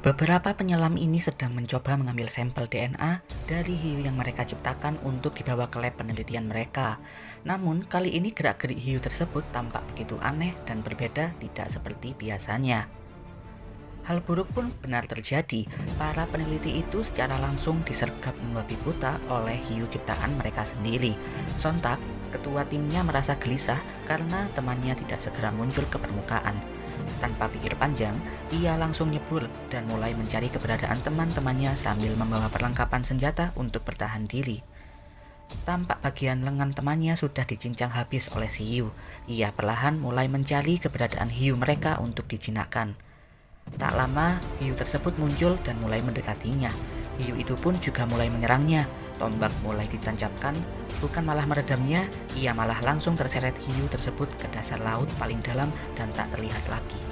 Beberapa penyelam ini sedang mencoba mengambil sampel DNA dari hiu yang mereka ciptakan untuk dibawa ke lab penelitian mereka. Namun, kali ini gerak-gerik hiu tersebut tampak begitu aneh dan berbeda, tidak seperti biasanya. Hal buruk pun benar terjadi. Para peneliti itu secara langsung disergap membabi buta oleh hiu ciptaan mereka sendiri. Sontak, ketua timnya merasa gelisah karena temannya tidak segera muncul ke permukaan. Tanpa pikir panjang, ia langsung nyebur dan mulai mencari keberadaan teman-temannya sambil membawa perlengkapan senjata untuk bertahan diri. Tampak bagian lengan temannya sudah dicincang habis oleh si hiu. Ia perlahan mulai mencari keberadaan hiu mereka untuk dijinakkan. Tak lama, hiu tersebut muncul dan mulai mendekatinya. Hiu itu pun juga mulai menyerangnya. Tombak mulai ditancapkan, bukan malah meredamnya, ia malah langsung terseret hiu tersebut ke dasar laut paling dalam dan tak terlihat lagi.